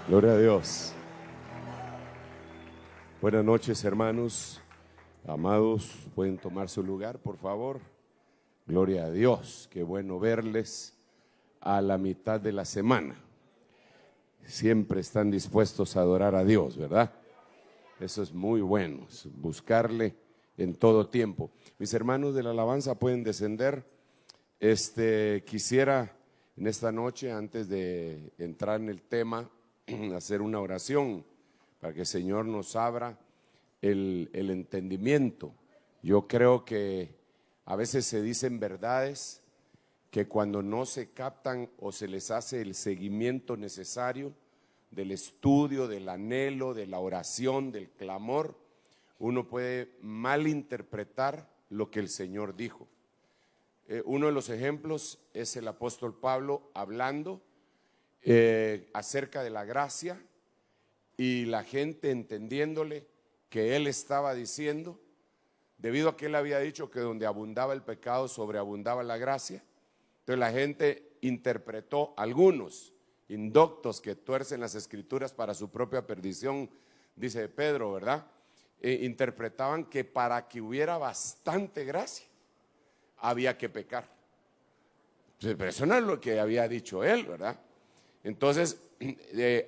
Gloria a Dios. Buenas noches, hermanos, amados. Pueden tomar su lugar, por favor. Gloria a Dios. Qué bueno verles a la mitad de la semana. Siempre están dispuestos a adorar a Dios, ¿verdad? Eso es muy bueno, es buscarle en todo tiempo. Mis hermanos de la alabanza pueden descender. Quisiera en esta noche, antes de entrar en el tema, hacer una oración para que el Señor nos abra el entendimiento. Yo creo que a veces se dicen verdades que cuando no se captan o se les hace el seguimiento necesario del estudio, del anhelo, de la oración, del clamor, uno puede malinterpretar lo que el Señor dijo. Uno de los ejemplos es el apóstol Pablo hablando acerca de la gracia, y la gente entendiéndole que él estaba diciendo, debido a que él había dicho que donde abundaba el pecado sobreabundaba la gracia. Entonces la gente interpretó, algunos indoctos que tuercen las escrituras para su propia perdición, dice Pedro, ¿verdad? Interpretaban que para que hubiera bastante gracia había que pecar. Pero eso no es lo que había dicho él, ¿verdad? Entonces,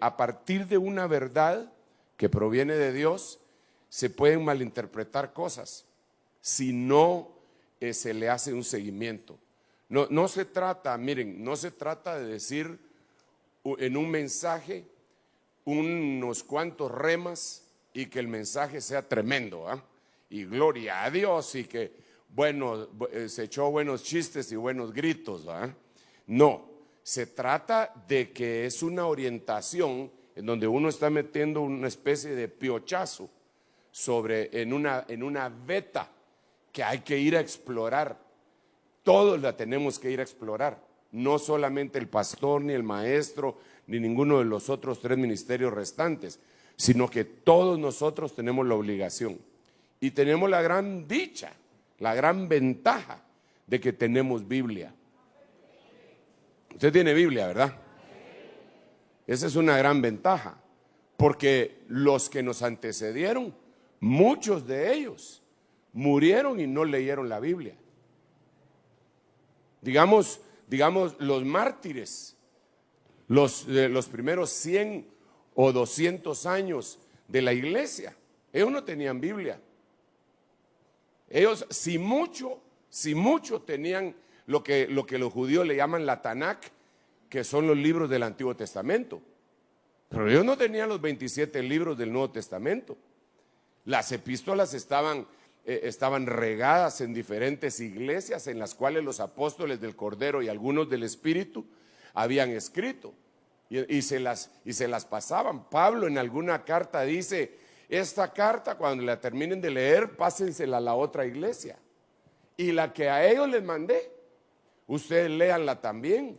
a partir de una verdad que proviene de Dios, se pueden malinterpretar cosas si no se le hace un seguimiento. No se trata, miren, no se trata de decir en un mensaje unos cuantos remas y que el mensaje sea tremendo, ¿eh? Y gloria a Dios, y que bueno, se echó buenos chistes y buenos gritos, ¿verdad? No. Se trata de que es una orientación en donde uno está metiendo una especie de piochazo en una veta que hay que ir a explorar. Todos la tenemos que ir a explorar, no solamente el pastor, ni el maestro, ni ninguno de los otros 3 ministerios restantes, sino que todos nosotros tenemos la obligación y tenemos la gran dicha, la gran ventaja de que tenemos Biblia. Usted tiene Biblia, ¿verdad? Esa es una gran ventaja, porque los que nos antecedieron, muchos de ellos murieron y no leyeron la Biblia. Digamos los mártires, los primeros 100 o 200 años de la iglesia, ellos no tenían Biblia. Ellos, si mucho tenían lo que los judíos le llaman la Tanakh, que son los libros del Antiguo Testamento. Pero ellos no tenían los 27 libros del Nuevo Testamento. Las epístolas estaban regadas en diferentes iglesias en las cuales los apóstoles del Cordero y algunos del Espíritu habían escrito y se las pasaban. Pablo en alguna carta dice: esta carta, cuando la terminen de leer, pásensela a la otra iglesia, y la que a ellos les mandé, ustedes léanla también.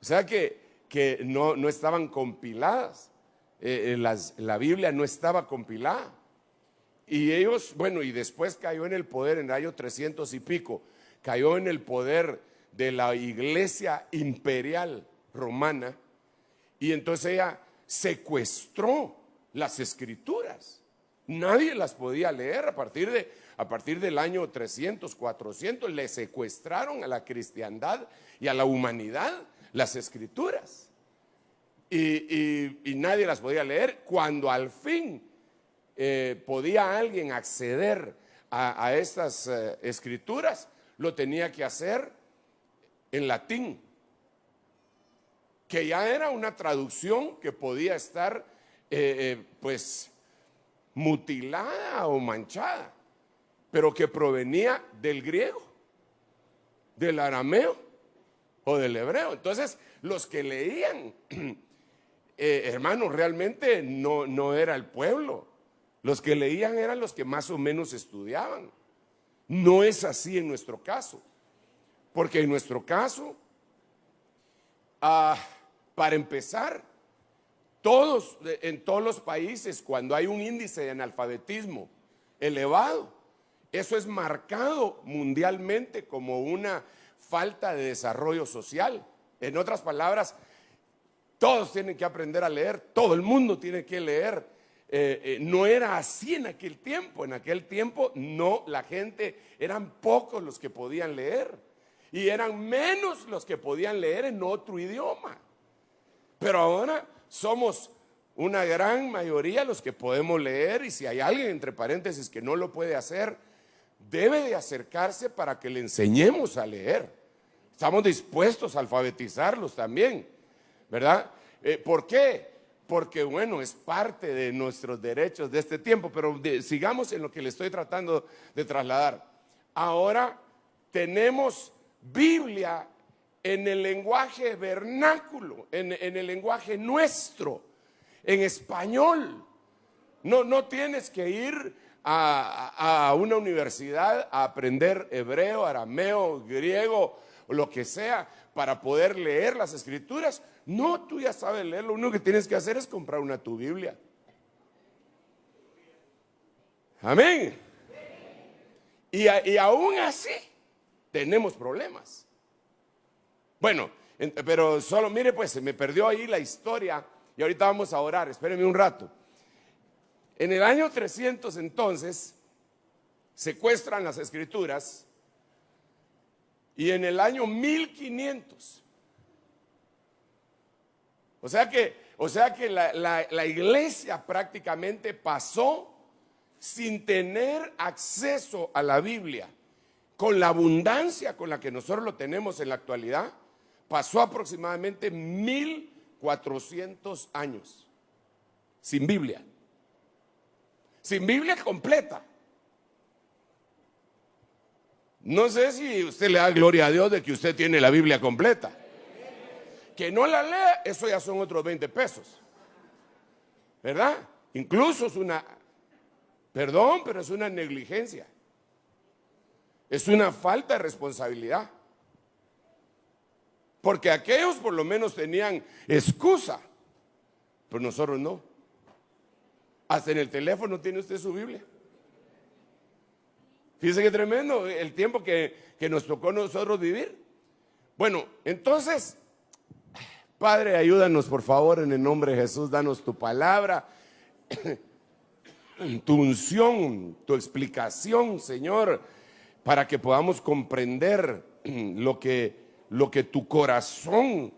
O sea que no estaban compiladas. La Biblia no estaba compilada. Y ellos, bueno, y después cayó en el poder, en el año 300 y pico, cayó en el poder de la iglesia imperial romana, y entonces ella secuestró las escrituras. Nadie las podía leer a partir del año 300, 400, le secuestraron a la cristiandad y a la humanidad las escrituras. Y nadie las podía leer. Cuando al fin podía alguien acceder a estas escrituras, lo tenía que hacer en latín, que ya era una traducción que podía estar pues mutilada o manchada, pero que provenía del griego, del arameo o del hebreo. Entonces los que leían, hermanos, realmente no era el pueblo. Los que leían eran los que más o menos estudiaban. No es así en nuestro caso, porque en nuestro caso, para empezar, en todos los países, cuando hay un índice de analfabetismo elevado, eso es marcado mundialmente como una falta de desarrollo social. En otras palabras, Todos tienen que aprender a leer, todo el mundo tiene que leer. No era así en aquel tiempo. En aquel tiempo no, la gente, eran pocos los que podían leer y eran menos los que podían leer en otro idioma. Pero ahora somos una gran mayoría los que podemos leer, y si hay alguien entre paréntesis que no lo puede hacer, debe de acercarse para que le enseñemos a leer. Estamos dispuestos a alfabetizarlos también, ¿verdad? ¿Por qué? Porque bueno, es parte de nuestros derechos de este tiempo, pero sigamos en lo que le estoy tratando de trasladar. Ahora tenemos Biblia en el lenguaje vernáculo, en el lenguaje nuestro, en español. No tienes que ir a una universidad a aprender hebreo, arameo, griego o lo que sea para poder leer las escrituras. No, tú ya sabes leer, lo único que tienes que hacer es comprar tu Biblia. Amén. Y aún así tenemos problemas. Bueno, pero solo mire, pues se me perdió ahí la historia y ahorita vamos a orar, espérenme un rato. En el año 300 entonces secuestran las escrituras, y en el año 1500, o sea que la iglesia prácticamente pasó sin tener acceso a la Biblia. Con la abundancia con la que nosotros lo tenemos en la actualidad, pasó aproximadamente 1400 años sin Biblia. Sin Biblia completa. No sé si usted le da gloria a Dios de que usted tiene la Biblia completa. Que no la lea, eso ya son otros 20 pesos. ¿Verdad? Incluso es una, perdón, pero es una negligencia. Es una falta de responsabilidad. Porque aquellos por lo menos tenían excusa, pero nosotros no. Hasta en el teléfono tiene usted su Biblia. Fíjese qué tremendo el tiempo que nos tocó a nosotros vivir. Bueno, entonces, Padre, ayúdanos por favor en el nombre de Jesús, danos tu palabra, tu unción, tu explicación, Señor, para que podamos comprender lo que tu corazón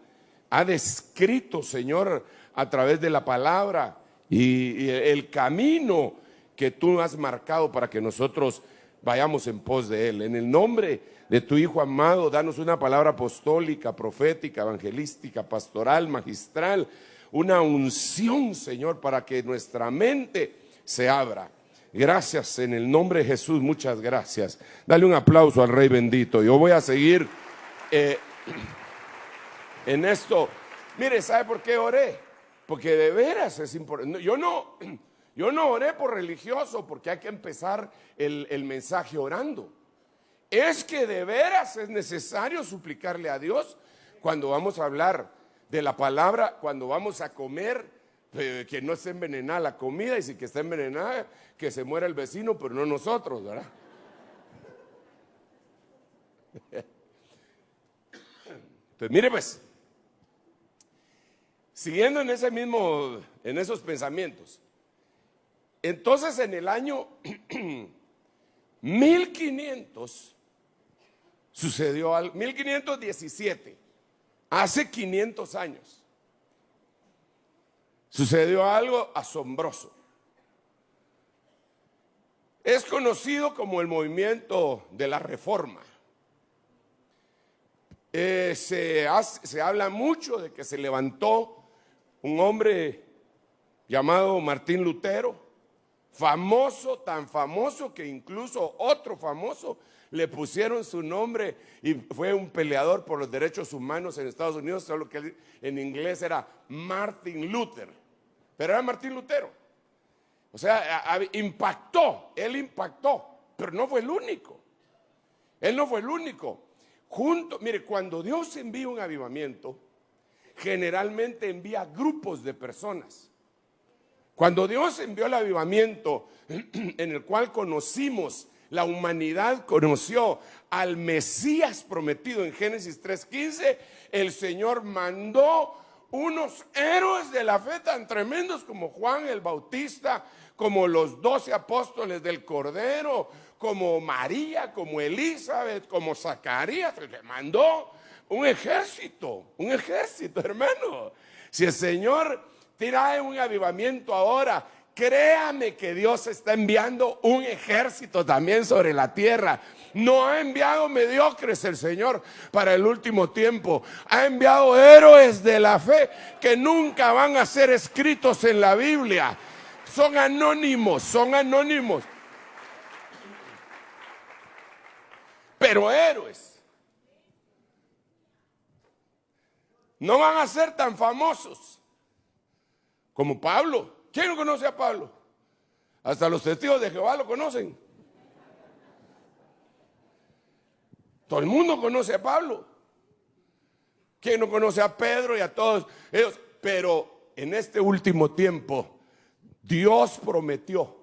ha descrito, Señor, a través de la palabra y el camino que tú has marcado para que nosotros vayamos en pos de él. En el nombre de tu Hijo amado, danos una palabra apostólica, profética, evangelística, pastoral, magistral, una unción, Señor, para que nuestra mente se abra. Gracias en el nombre de Jesús, muchas gracias. Dale un aplauso al Rey bendito. Yo voy a seguir en esto. Mire, ¿sabe por qué oré? Porque de veras es importante. Yo no oré por religioso, porque hay que empezar el mensaje orando. Es que de veras es necesario suplicarle a Dios cuando vamos a hablar de la palabra, cuando vamos a comer, que no esté envenenada la comida, y si que está envenenada, que se muera el vecino, pero no nosotros, ¿verdad? Entonces, mire pues, siguiendo en esos pensamientos, entonces en el año 1500 sucedió algo, 1517, hace 500 años, sucedió algo asombroso. Es conocido como el movimiento de la Reforma. Se habla mucho de que se levantó un hombre llamado Martín Lutero, famoso, tan famoso que incluso otro famoso le pusieron su nombre, y fue un peleador por los derechos humanos en Estados Unidos, solo que en inglés era Martin Luther, pero era Martín Lutero. O sea, él impactó, pero no fue el único. Él no fue el único. Mire, cuando Dios envía un avivamiento, generalmente envía grupos de personas. Cuando Dios envió el avivamiento en el cual conocimos, la humanidad conoció al Mesías prometido en Génesis 3:15, el Señor mandó unos héroes de la fe tan tremendos como Juan el Bautista, como los 12 apóstoles del Cordero, como María, como Elizabeth, como Zacarías. Le mandó un ejército, hermano. Si el Señor trae un avivamiento ahora, créame que Dios está enviando un ejército también sobre la tierra. No ha enviado mediocres el Señor para el último tiempo. Ha enviado héroes de la fe que nunca van a ser escritos en la Biblia. Son anónimos. Pero héroes. No van a ser tan famosos como Pablo. ¿Quién no conoce a Pablo? Hasta los testigos de Jehová lo conocen. Todo el mundo conoce a Pablo. ¿Quién no conoce a Pedro y a todos ellos? Pero en este último tiempo, Dios prometió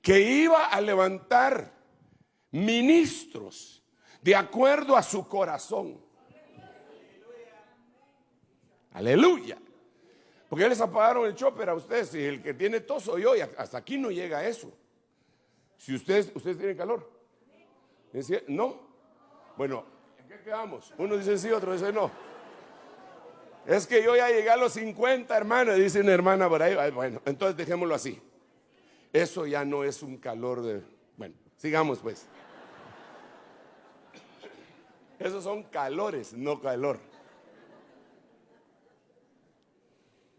que iba a levantar ministros de acuerdo a su corazón. Aleluya. Porque les apagaron el chopper a ustedes. Y el que tiene tos soy yo. Y hasta aquí no llega eso. Si ustedes tienen calor. ¿No? Bueno, ¿en qué quedamos? Uno dice sí, otro dice no. Es que yo ya llegué a los 50, hermano. Dice una hermana por ahí. Bueno, entonces dejémoslo así. Eso ya no es un calor de... Bueno, sigamos pues. Esos son calores, no calor.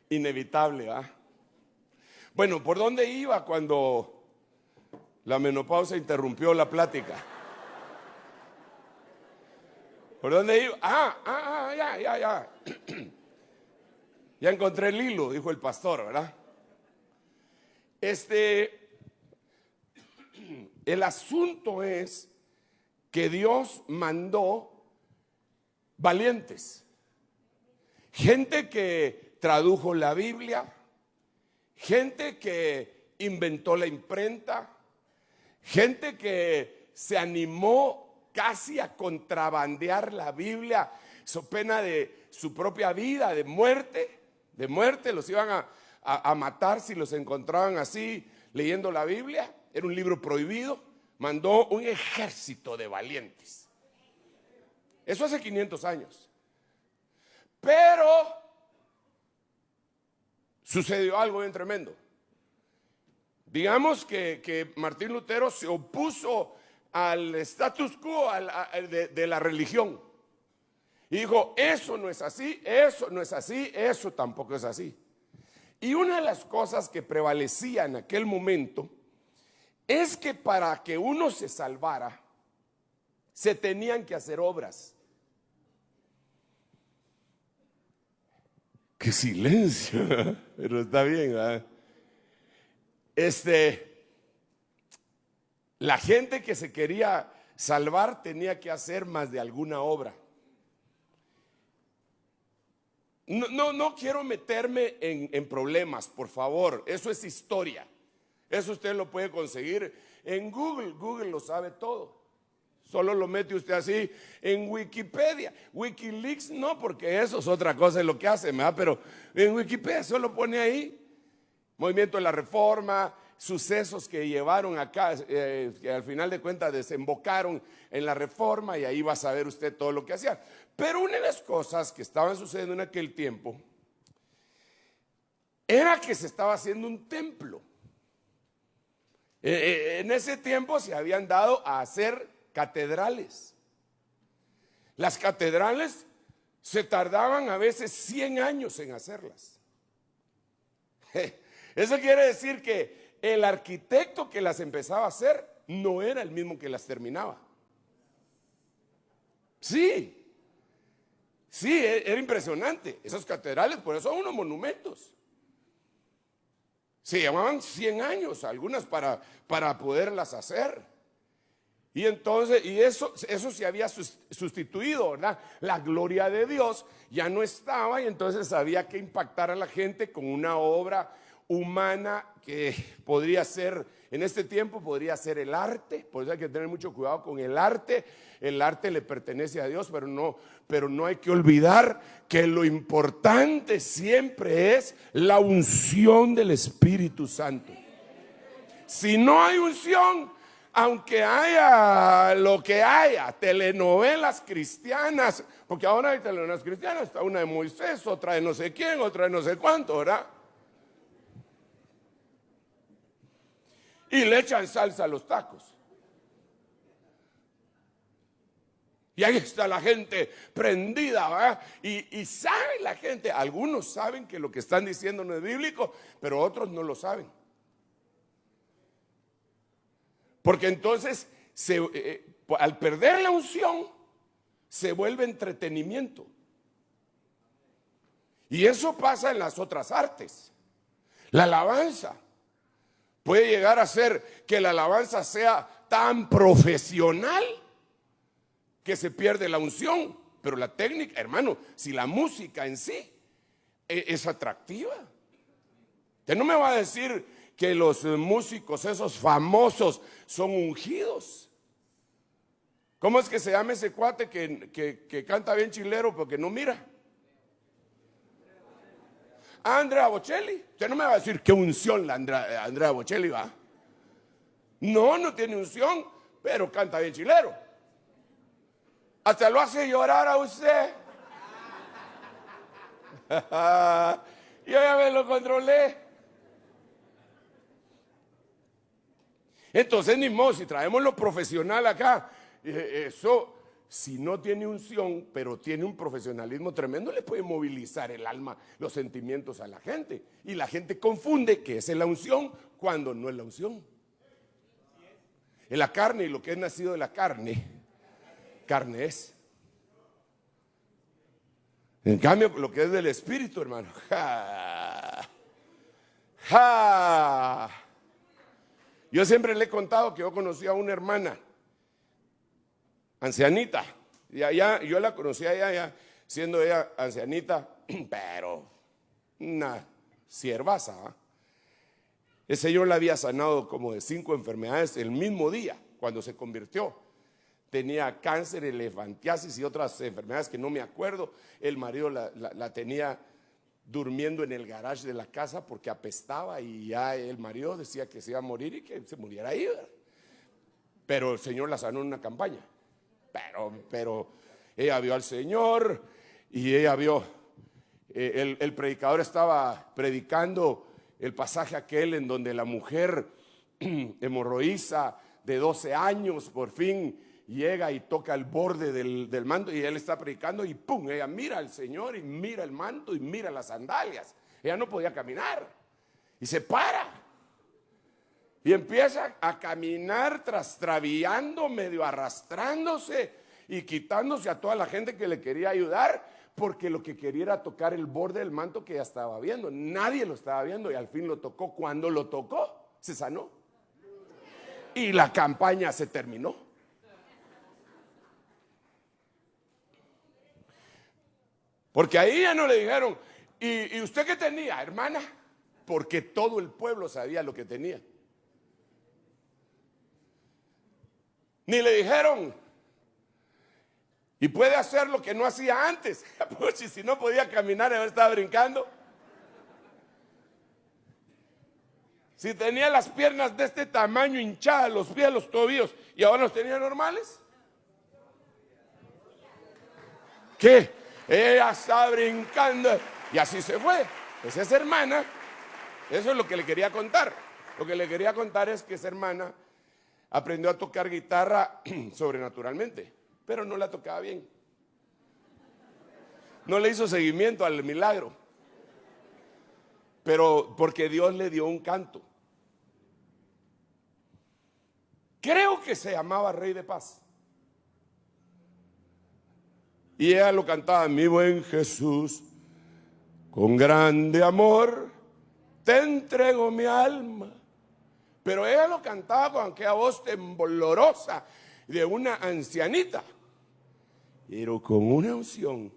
Inevitable, ¿va? Bueno, ¿por dónde iba cuando la menopausia interrumpió la plática? ¿Por dónde iba? Ya. Ya encontré el hilo, dijo el pastor, ¿verdad? El asunto es que Dios mandó valientes, gente que tradujo la Biblia, gente que inventó la imprenta, gente que se animó casi a contrabandear la Biblia, so pena de su propia vida, de muerte, los iban a matar si los encontraban así leyendo la Biblia. Era un libro prohibido. Mandó un ejército de valientes. Eso hace 500 años. Pero sucedió algo bien tremendo. Digamos que Martín Lutero se opuso al status quo de la religión. Y dijo, eso no es así, eso no es así, eso tampoco es así. Y una de las cosas que prevalecía en aquel momento es que para que uno se salvara, se tenían que hacer obras. ¡Qué silencio! Pero está bien, ¿verdad? La gente que se quería salvar tenía que hacer más de alguna obra. No quiero meterme en problemas, por favor. Eso es historia. Eso usted lo puede conseguir en Google. Google lo sabe todo. Solo lo mete usted así en Wikipedia. Wikileaks no, porque eso es otra cosa, es lo que hace, ¿verdad? Pero en Wikipedia solo pone ahí Movimiento de la Reforma, sucesos que llevaron acá, que al final de cuentas desembocaron en la Reforma, y ahí va a saber usted todo lo que hacían. Pero una de las cosas que estaban sucediendo en aquel tiempo era que se estaba haciendo un templo. En ese tiempo se habían dado a hacer catedrales. Las catedrales se tardaban a veces 100 años en hacerlas. Eso quiere decir que el arquitecto que las empezaba a hacer no era el mismo que las terminaba. Sí, era impresionante. Esas catedrales, por eso son unos monumentos. Se llamaban 100 años, algunas para poderlas hacer. Y entonces, eso se había sustituido, ¿verdad? La gloria de Dios ya no estaba, y entonces había que impactar a la gente con una obra humana que podría ser, en este tiempo podría ser el arte. Por eso hay que tener mucho cuidado con el arte. El arte le pertenece a Dios, pero no hay que olvidar que lo importante siempre es la unción del Espíritu Santo. Si no hay unción, aunque haya lo que haya, telenovelas cristianas, porque ahora hay telenovelas cristianas, está una de Moisés, otra de no sé quién, otra de no sé cuánto, ¿verdad? Y le echan salsa a los tacos. Y ahí está la gente prendida, ¿verdad? Y sabe la gente, algunos saben que lo que están diciendo no es bíblico, pero otros no lo saben. Porque entonces, al perder la unción, se vuelve entretenimiento. Y eso pasa en las otras artes. La alabanza puede llegar a ser que la alabanza sea tan profesional que se pierde la unción. Pero la técnica, hermano, si la música en sí es atractiva. Usted no me va a decir que los músicos esos famosos son ungidos. ¿Cómo es que se llama ese cuate que canta bien chilero porque no mira? Andrea Bocelli. Usted no me va a decir qué unción la Andrea Bocelli va. No tiene unción, pero canta bien chilero. Hasta lo hace llorar a usted. Yo ya me lo controlé. Entonces, ni modo, si traemos lo profesional acá, eso, si no tiene unción, pero tiene un profesionalismo tremendo, le puede movilizar el alma, los sentimientos a la gente. Y la gente confunde que es la unción cuando no es la unción. En la carne, y lo que es nacido de la carne, carne es. En cambio, lo que es del Espíritu, hermano, yo siempre le he contado que yo conocí a una hermana ancianita, y allá, yo la conocí allá ya, siendo ella ancianita, pero una siervaza, ¿eh? Ese señor la había sanado como de 5 enfermedades el mismo día cuando se convirtió. Tenía cáncer, elefantiasis y otras enfermedades que no me acuerdo. El marido la tenía durmiendo en el garage de la casa porque apestaba, y ya el marido decía que se iba a morir y que se muriera ahí, ¿verdad? Pero el Señor la sanó en una campaña. Pero ella vio al Señor, y ella vio, el predicador estaba predicando el pasaje aquel en donde la mujer hemorroísa de 12 años por fin llega y toca el borde del manto, y él está predicando y pum, ella mira al Señor y mira el manto y mira las sandalias. Ella no podía caminar y se para y empieza a caminar trastrabillando, medio arrastrándose y quitándose a toda la gente que le quería ayudar, porque lo que quería era tocar el borde del manto que ella estaba viendo. Nadie lo estaba viendo y al fin lo tocó. Cuando lo tocó, se sanó y la campaña se terminó. Porque ahí ya no le dijeron, ¿y usted qué tenía, hermana? Porque todo el pueblo sabía lo que tenía. Ni le dijeron, y puede hacer lo que no hacía antes. Pues si no podía caminar, estaba brincando. Si tenía las piernas de este tamaño hinchadas, los pies, los tobillos, y ahora los tenía normales. ¿Qué? Ella está brincando. Y así se fue. Pues esa hermana, eso es lo que le quería contar. Lo que le quería contar es que esa hermana aprendió a tocar guitarra sobrenaturalmente, pero no la tocaba bien. No le hizo seguimiento al milagro, pero porque Dios le dio un canto. Creo que se llamaba Rey de Paz. Y ella lo cantaba: mi buen Jesús, con grande amor te entrego mi alma. Pero ella lo cantaba con aquella voz temblorosa de una ancianita, pero con una unción.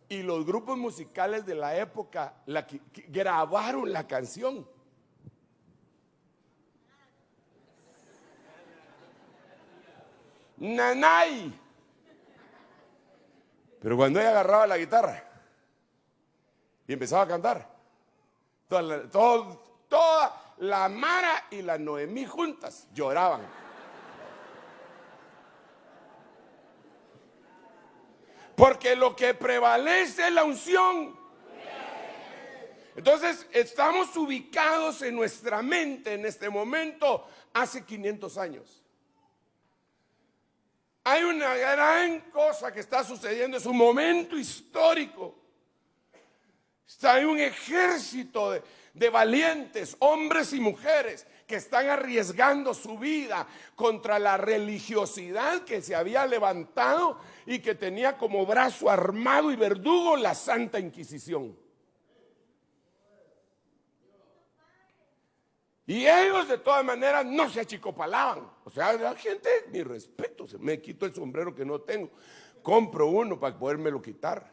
Y los grupos musicales de la época grabaron la canción. Nanay. Pero cuando ella agarraba la guitarra y empezaba a cantar, toda la Mara y la Noemí juntas lloraban. Porque lo que prevalece es la unción. Entonces estamos ubicados en nuestra mente en este momento hace 500 años. Hay una gran cosa que está sucediendo, es un momento histórico. Hay un ejército de valientes, hombres y mujeres, que están arriesgando su vida contra la religiosidad que se había levantado y que tenía como brazo armado y verdugo la Santa Inquisición. Y ellos de todas maneras no se achicopalaban. O sea, la gente, mi respeto, me quito el sombrero que no tengo, compro uno para podérmelo quitar.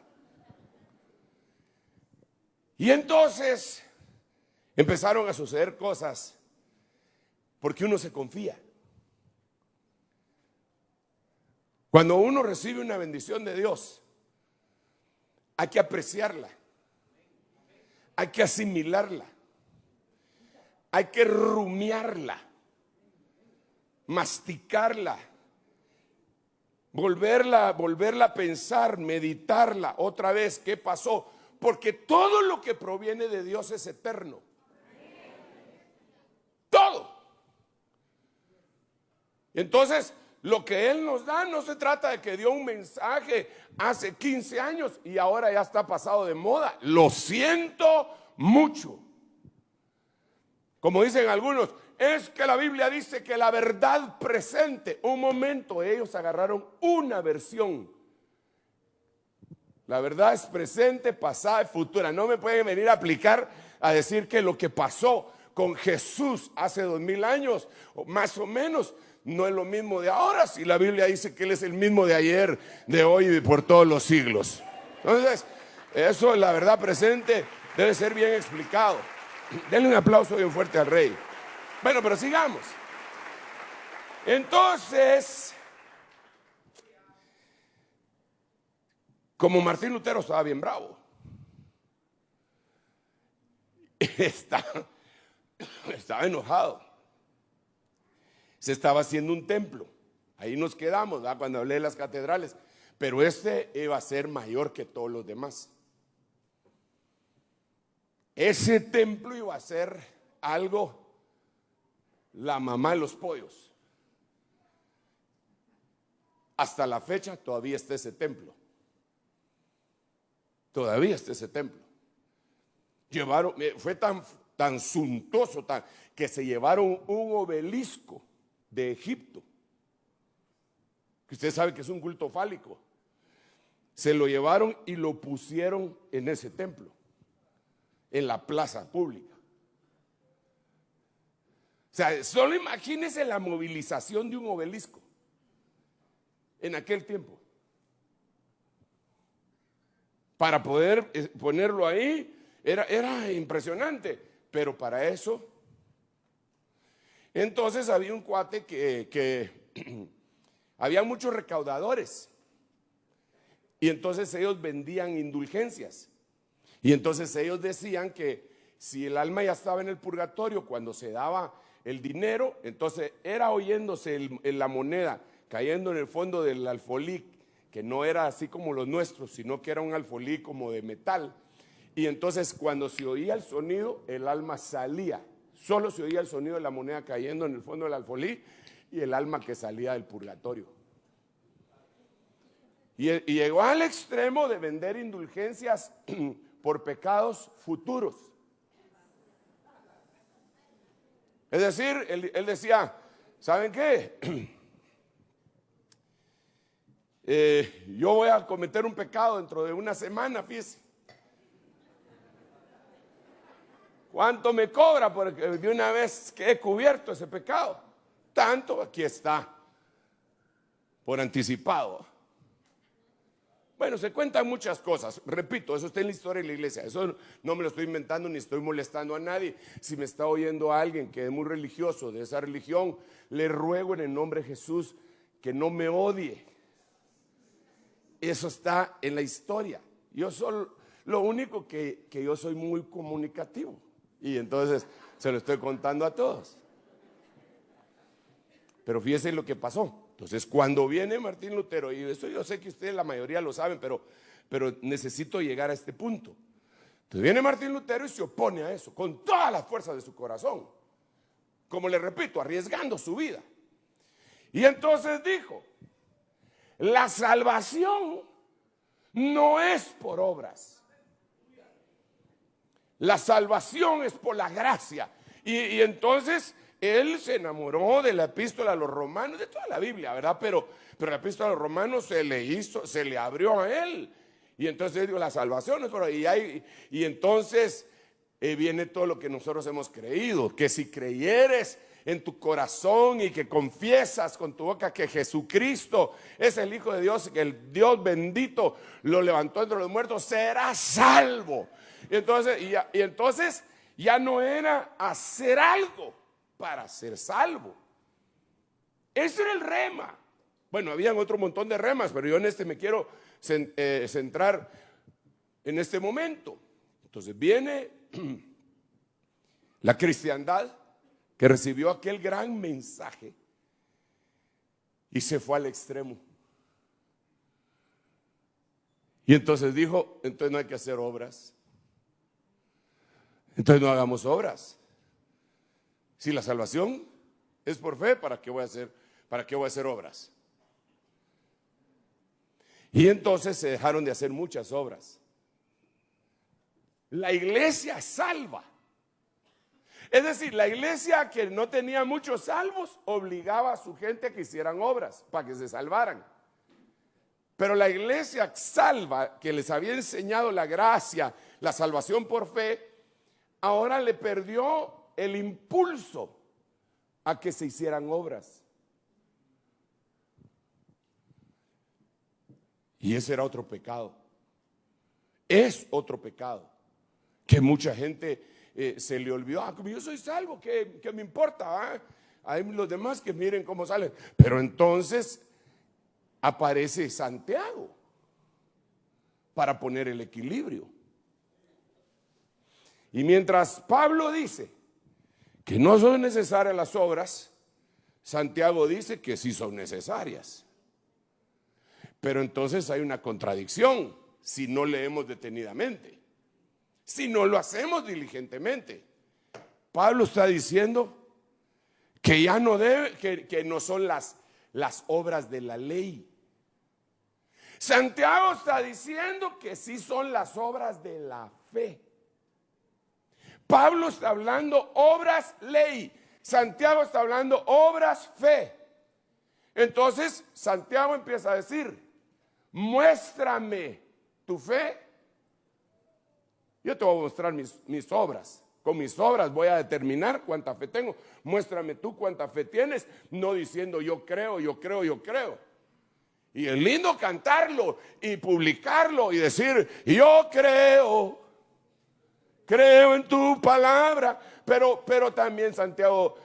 Y entonces empezaron a suceder cosas porque uno se confía. Cuando uno recibe una bendición de Dios, hay que apreciarla, hay que asimilarla, hay que rumiarla, masticarla, volverla a pensar, meditarla otra vez. ¿Qué pasó? Porque todo lo que proviene de Dios es eterno. Todo. Entonces, lo que Él nos da no se trata de que dio un mensaje hace 15 años y ahora ya está pasado de moda. Lo siento mucho. Como dicen algunos, es que la Biblia dice que la verdad presente. Un momento, ellos agarraron una versión. La verdad es presente, pasada y futura. No me pueden venir a aplicar a decir que lo que pasó con Jesús hace 2000 años, más o menos, no es lo mismo de ahora, si la Biblia dice que Él es el mismo de ayer, de hoy y por todos los siglos. Entonces, eso, la verdad presente, debe ser bien explicado. Denle un aplauso bien fuerte al Rey. Bueno, pero sigamos. Entonces, como Martín Lutero estaba bien bravo, estaba enojado. Se estaba haciendo un templo. Ahí nos quedamos, ¿verdad? Cuando hablé de las catedrales. Pero este iba a ser mayor que todos los demás. Ese templo iba a ser algo, la mamá de los pollos. Hasta la fecha todavía está ese templo. Todavía está ese templo. Fue tan suntuoso que se llevaron un obelisco de Egipto, que usted sabe que es un culto fálico. Se lo llevaron y lo pusieron en ese templo, en la plaza pública. O sea, solo imagínese la movilización de un obelisco en aquel tiempo. Para poder ponerlo ahí, era impresionante. Pero para eso, entonces había un cuate que había muchos recaudadores. Y entonces ellos vendían indulgencias. Y entonces ellos decían que si el alma ya estaba en el purgatorio, cuando se daba el dinero, entonces era oyéndose la moneda cayendo en el fondo del alfolí, que no era así como los nuestros, sino que era un alfolí como de metal. Y entonces cuando se oía el sonido, el alma salía. Solo se oía el sonido de la moneda cayendo en el fondo del alfolí y el alma que salía del purgatorio. Y llegó al extremo de vender indulgencias por pecados futuros. Es decir, él decía, ¿saben qué? Yo voy a cometer un pecado dentro de una semana, fíjese. ¿Cuánto me cobra? Porque de una vez que he cubierto ese pecado, tanto, aquí está, por anticipado. Bueno, se cuentan muchas cosas. Repito, eso está en la historia de la iglesia. Eso no me lo estoy inventando ni estoy molestando a nadie. Si me está oyendo alguien que es muy religioso de esa religión, le ruego en el nombre de Jesús que no me odie. Eso está en la historia. Yo soy lo único que yo soy muy comunicativo. Y entonces se lo estoy contando a todos. Pero fíjense lo que pasó. Entonces, cuando viene Martín Lutero, y eso yo sé que ustedes la mayoría lo saben, pero necesito llegar a este punto. Entonces viene Martín Lutero y se opone a eso, con toda la fuerza de su corazón. Como le repito, arriesgando su vida. Y entonces dijo, la salvación no es por obras. La salvación es por la gracia. Y entonces él se enamoró de la epístola a los romanos, de toda la Biblia, ¿verdad? Pero la epístola a los romanos se le abrió a él. Y entonces digo, la salvación es por ahí. Y entonces viene todo lo que nosotros hemos creído, que si creyeres en tu corazón y que confiesas con tu boca que Jesucristo es el Hijo de Dios, que el Dios bendito lo levantó entre los muertos, serás salvo. Y entonces ya no era hacer algo para ser salvo. Ese era el rema. Bueno, habían otro montón de remas, pero yo en este me quiero centrar en este momento. Entonces viene la cristiandad que recibió aquel gran mensaje y se fue al extremo. Y entonces dijo, entonces no hay que hacer obras. Entonces no hagamos obras. Si la salvación es por fe, ¿para qué voy a hacer obras? Y entonces se dejaron de hacer muchas obras. La iglesia salva. Es decir, la iglesia que no tenía muchos salvos obligaba a su gente a que hicieran obras para que se salvaran. Pero la iglesia salva, que les había enseñado la gracia, la salvación por fe, ahora le perdió el impulso a que se hicieran obras. Y ese era otro pecado. Es otro pecado que mucha gente se le olvidó. Como yo soy salvo, ¿qué me importa? Hay los demás que miren cómo salen. Pero entonces aparece Santiago para poner el equilibrio. Y mientras Pablo dice que no son necesarias las obras, Santiago dice que sí son necesarias. Pero entonces hay una contradicción si no leemos detenidamente, si no lo hacemos diligentemente. Pablo está diciendo que ya no debe, que no son las obras de la ley. Santiago está diciendo que sí son las obras de la fe. Pablo está hablando obras ley. Santiago está hablando obras fe. Entonces Santiago empieza a decir, muéstrame tu fe. Yo te voy a mostrar mis obras. Con mis obras voy a determinar cuánta fe tengo. Muéstrame tú cuánta fe tienes. No diciendo yo creo, yo creo, yo creo. Y es lindo cantarlo y publicarlo y decir yo creo en tu palabra. Pero también Santiago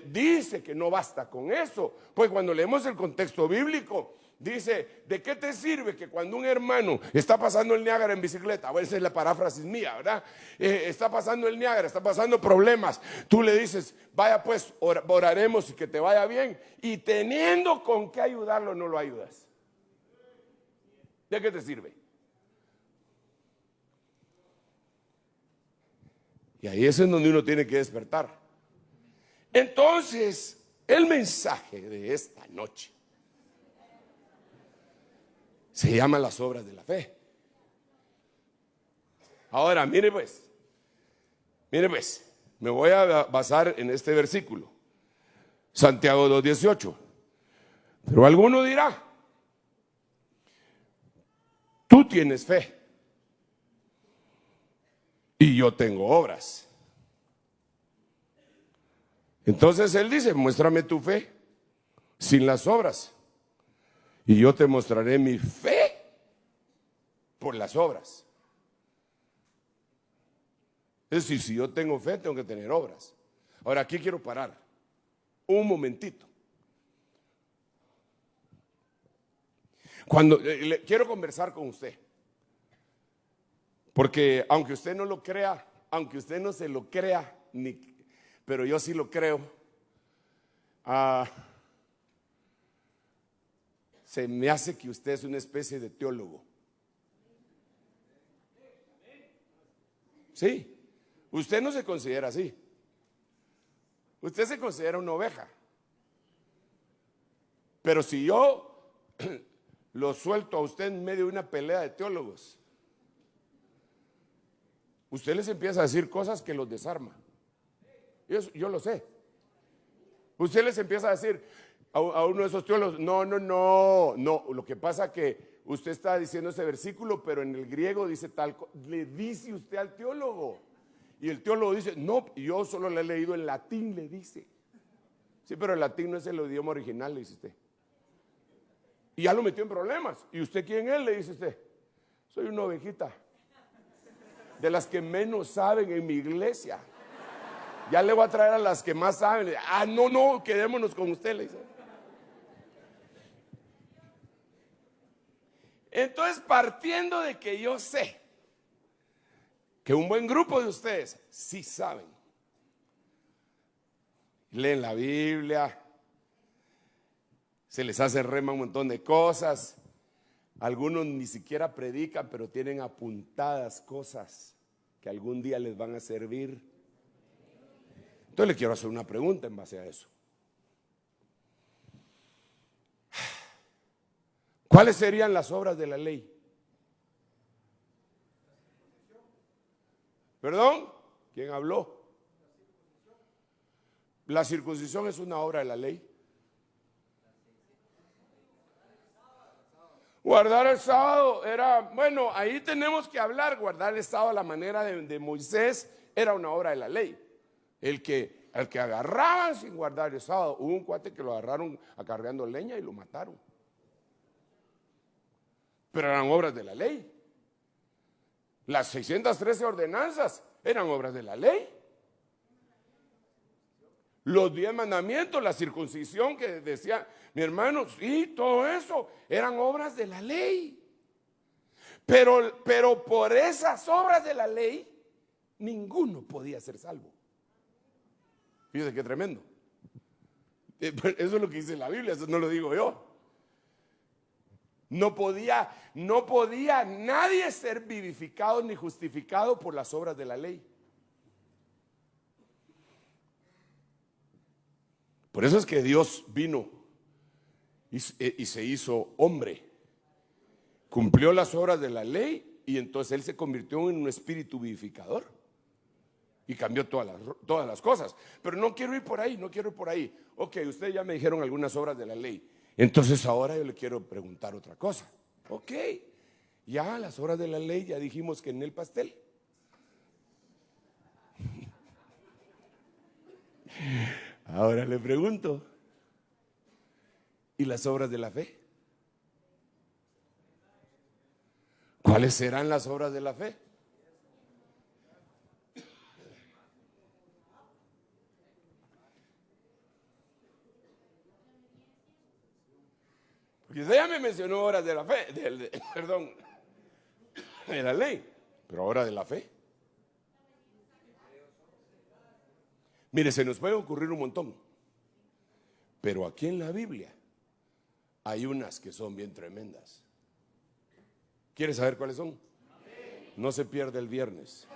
dice que no basta con eso. Pues cuando leemos el contexto bíblico, dice, ¿de qué te sirve que cuando un hermano está pasando el Niágara en bicicleta? Bueno, esa es la paráfrasis mía, ¿verdad? Está pasando el Niágara, está pasando problemas. Tú le dices, vaya pues, oraremos y que te vaya bien. Y teniendo con qué ayudarlo, no lo ayudas. ¿De qué te sirve? Y ahí es en donde uno tiene que despertar. Entonces, el mensaje de esta noche se llama las obras de la fe. Ahora, mire pues, me voy a basar en este versículo, Santiago 2:18. Pero alguno dirá, tú tienes fe y yo tengo obras. Entonces él dice, muéstrame tu fe sin las obras y yo te mostraré mi fe por las obras. Es decir, si yo tengo fe, tengo que tener obras. Ahora, aquí quiero parar un momentito. Cuando quiero conversar con usted, porque aunque usted no lo crea, aunque usted no se lo crea, pero yo sí lo creo, se me hace que usted es una especie de teólogo. Sí, usted no se considera así. Usted se considera una oveja. Pero si yo lo suelto a usted en medio de una pelea de teólogos, usted les empieza a decir cosas que los desarma. Yo lo sé. Usted les empieza a decir a uno de esos teólogos, no, lo que pasa que usted está diciendo ese versículo, pero en el griego dice tal, le dice usted al teólogo. Y el teólogo dice, no, yo solo le he leído en latín, le dice. Sí, pero el latín no es el idioma original, le dice usted. Y ya lo metió en problemas. ¿Y usted quién es? Le dice usted. Soy una ovejita, de las que menos saben en mi iglesia. Ya le voy a traer a las que más saben. No, quedémonos con usted, le dice. Entonces, partiendo de que yo sé que un buen grupo de ustedes sí saben, leen la Biblia, se les hace rema un montón de cosas, algunos ni siquiera predican, pero tienen apuntadas cosas que algún día les van a servir. Entonces le quiero hacer una pregunta en base a eso. ¿Cuáles serían las obras de la ley? ¿Perdón? ¿Quién habló? La circuncisión es una obra de la ley. Guardar el sábado era, bueno, ahí tenemos que hablar. Guardar el sábado a la manera de Moisés era una obra de la ley. Al que agarraban sin guardar el sábado, hubo un cuate que lo agarraron acarreando leña y lo mataron. Pero eran obras de la ley. Las 613 ordenanzas eran obras de la ley. Los 10 mandamientos, la circuncisión que decía mi hermano, sí, todo eso eran obras de la ley. Pero por esas obras de la ley, ninguno podía ser salvo. Fíjese qué tremendo. Eso es lo que dice la Biblia, eso no lo digo yo. No podía nadie ser vivificado ni justificado por las obras de la ley. Por eso es que Dios vino y se hizo hombre. Cumplió las obras de la ley y entonces Él se convirtió en un espíritu vivificador. Y cambió todas las cosas. Pero no quiero ir por ahí, Ok, ustedes ya me dijeron algunas obras de la ley. Entonces ahora yo le quiero preguntar otra cosa. Ok, ya las obras de la ley ya dijimos que en el pastel. Ahora le pregunto, ¿y las obras de la fe? ¿Cuáles serán las obras de la fe? Porque usted ya me mencionó obras de la fe, perdón, de la ley, pero ahora de la fe. Mire, se nos puede ocurrir un montón, pero aquí en la Biblia hay unas que son bien tremendas. ¿Quiere saber cuáles son? No se pierde el viernes.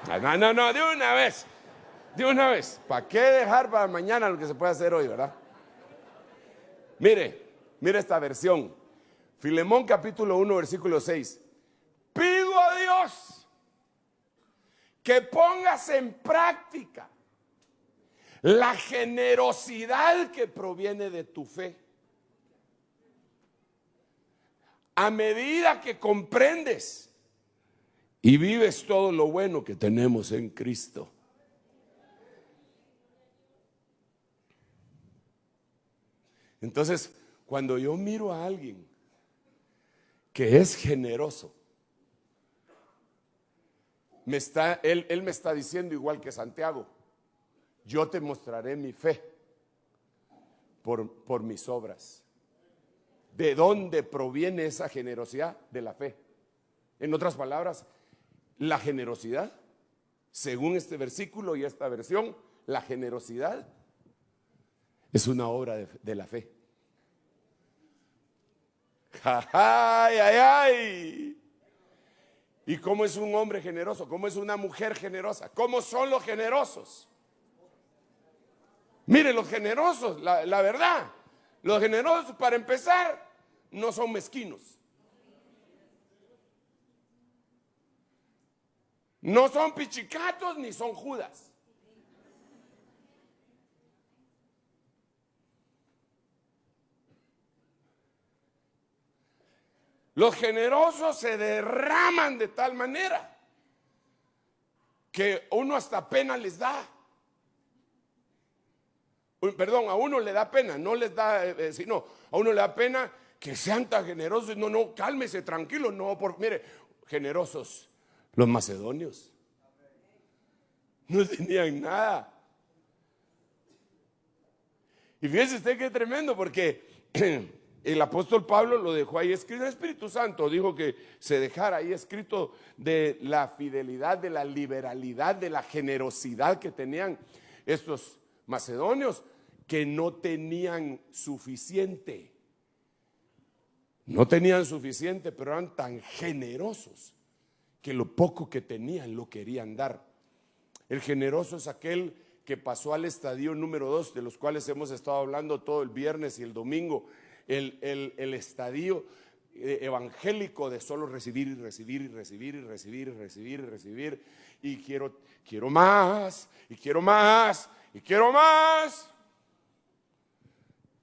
No, de una vez. ¿Para qué dejar para mañana lo que se puede hacer hoy, verdad? Mire esta versión. Filemón capítulo 1 versículo 6. Pido a Dios que pongas en práctica la generosidad que proviene de tu fe. A medida que comprendes y vives todo lo bueno que tenemos en Cristo. Entonces, cuando yo miro a alguien que es generoso, Él me está diciendo igual que Santiago: yo te mostraré mi fe por mis obras. ¿De dónde proviene esa generosidad? De la fe. En otras palabras, la generosidad, según este versículo y esta versión, la generosidad es una obra de la fe. ¡Ay, ay, ay! ¿Y cómo es un hombre generoso? ¿Cómo es una mujer generosa? ¿Cómo son los generosos? Mire, los generosos, la verdad, los generosos, para empezar, no son mezquinos. No son pichicatos ni son Judas. Los generosos se derraman de tal manera que uno hasta pena les da. Perdón, a uno le da pena, no les da, sino a uno le da pena que sean tan generosos. No, cálmese, tranquilo. No, mire, generosos. Los macedonios no tenían nada. Y fíjese usted qué tremendo, porque el apóstol Pablo lo dejó ahí escrito. El Espíritu Santo dijo que se dejara ahí escrito de la fidelidad, de la liberalidad, de la generosidad que tenían estos macedonios, que no tenían suficiente. No tenían suficiente, pero eran tan generosos que lo poco que tenían lo querían dar. El generoso es aquel que pasó al estadio número 2, de los cuales hemos estado hablando todo el viernes y el domingo. El estadio evangélico de solo recibir y recibir y recibir y recibir y recibir y recibir. Y quiero más, y quiero más, y quiero más.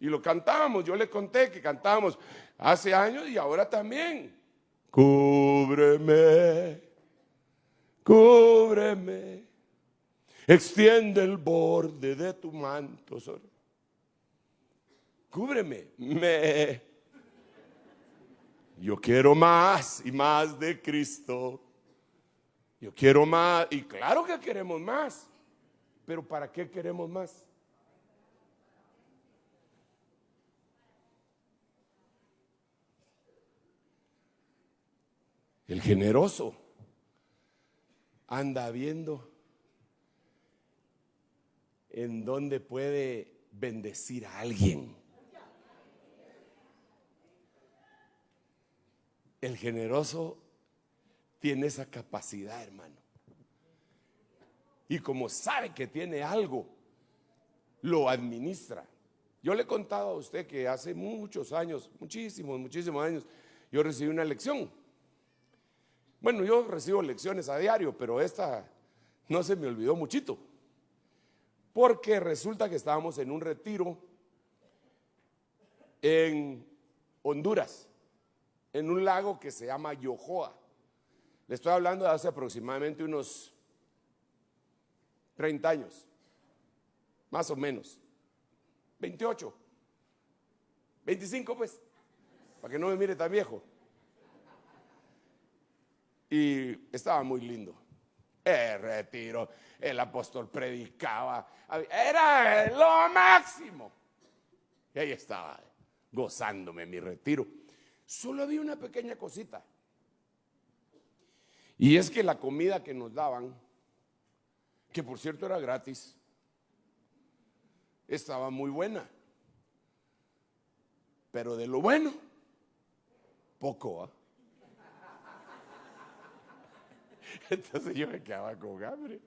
Y lo cantábamos. Yo le conté que cantábamos hace años y ahora también. Cúbreme, cúbreme, extiende el borde de tu manto. Cúbreme. Yo quiero más y más de Cristo. Yo quiero más. Y claro que queremos más. Pero ¿para qué queremos más? El generoso anda viendo en dónde puede bendecir a alguien. El generoso tiene esa capacidad, hermano. Y como sabe que tiene algo, lo administra. Yo le he contado a usted que hace muchos años, muchísimos años, yo recibí una lección. Bueno, yo recibo lecciones a diario, pero esta no se me olvidó muchito. Porque resulta que estábamos en un retiro en Honduras, en un lago que se llama Yohoa. Le estoy hablando de hace aproximadamente unos 30 años, más o menos, 28, 25 pues, para que no me mire tan viejo. Y estaba muy lindo. El retiro, el apóstol predicaba, era lo máximo. Y ahí estaba, gozándome mi retiro. Solo había una pequeña cosita. Y es que la comida que nos daban, que por cierto era gratis, estaba muy buena. Pero de lo bueno, poco, ¿eh? Entonces yo me quedaba con hambre.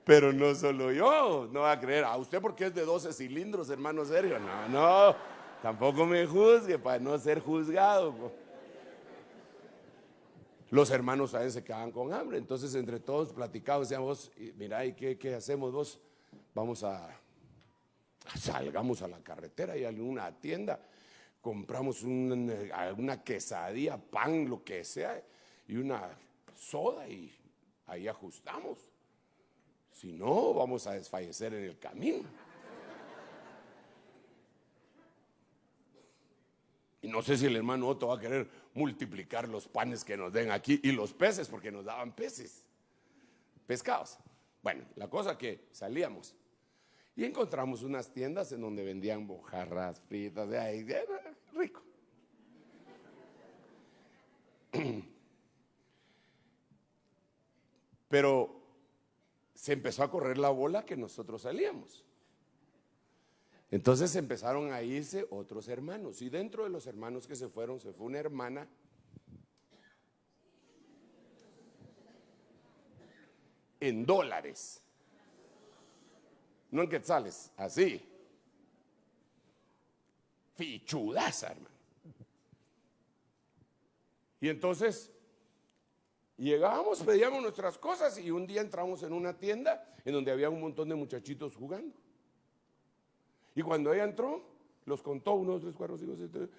Pero no solo yo, no va a creer, a usted porque es de 12 cilindros, hermano Sergio. No, tampoco me juzgue para no ser juzgado. Los hermanos también se quedaban con hambre. Entonces entre todos platicamos, decíamos, mira, ¿y qué hacemos vos? Salgamos a la carretera y a una tienda, compramos una quesadilla, pan, lo que sea, y una soda, y ahí ajustamos. Si no, vamos a desfallecer en el camino. Y no sé si el hermano Otto va a querer multiplicar los panes que nos den aquí y los peces, porque nos daban peces, pescados. Bueno, la cosa que salíamos y encontramos unas tiendas en donde vendían mojarras fritas, de ahí, era rico. Pero se empezó a correr la bola que nosotros salíamos. Entonces empezaron a irse otros hermanos, y dentro de los hermanos que se fueron, se fue una hermana en dólares, no en quetzales, así, fichudaza, hermano. Y entonces llegábamos, pedíamos nuestras cosas, y un día entramos en una tienda en donde había un montón de muchachitos jugando. Y cuando ella entró, los contó, 1, 2, 3, 4, 5, 6, 7,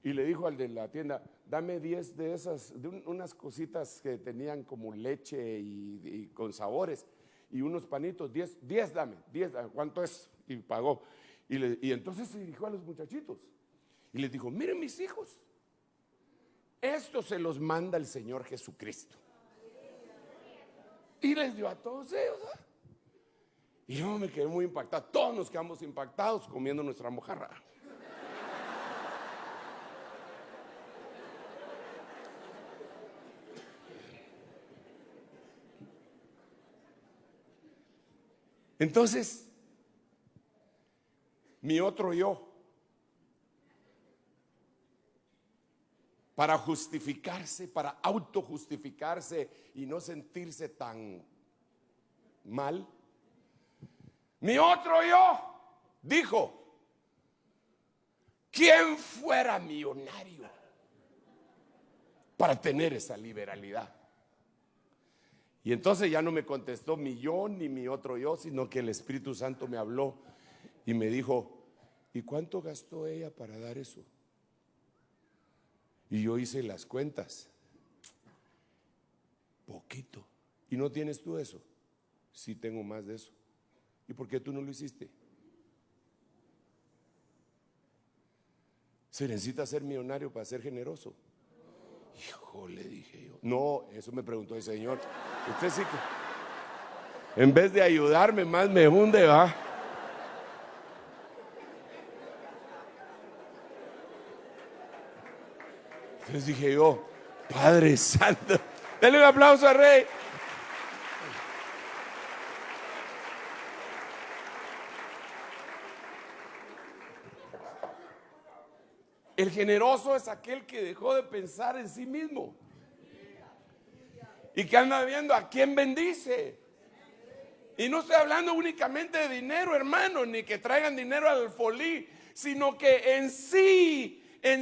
y le dijo al de la tienda: dame 10 de esas, de unas cositas que tenían como leche y con sabores, y unos panitos, 10 dame, 10, ¿cuánto es? Y pagó. Y entonces se dirigió a los muchachitos y les dijo: miren, mis hijos, esto se los manda el Señor Jesucristo. Y les dio a todos ellos, ¿eh? Y yo me quedé muy impactado. Todos nos quedamos impactados comiendo nuestra mojarra. Entonces, mi otro yo, para justificarse, para autojustificarse y no sentirse tan mal, mi otro yo dijo: ¿quién fuera millonario para tener esa liberalidad? Y entonces ya no me contestó mi yo ni mi otro yo, sino que el Espíritu Santo me habló y me dijo: ¿y cuánto gastó ella para dar eso? Y yo hice las cuentas. Poquito. ¿Y no tienes tú eso? Sí, tengo más de eso. ¿Y por qué tú no lo hiciste? Se necesita ser millonario para ser generoso. Hijo, le dije yo. No, eso me preguntó el Señor. Usted sí que, en vez de ayudarme, más me hunde, ¿va? Entonces dije yo: Padre Santo, denle un aplauso al Rey. El generoso es aquel que dejó de pensar en sí mismo y que anda viendo a quién bendice. Y no estoy hablando únicamente de dinero, hermano, ni que traigan dinero al folí, sino que en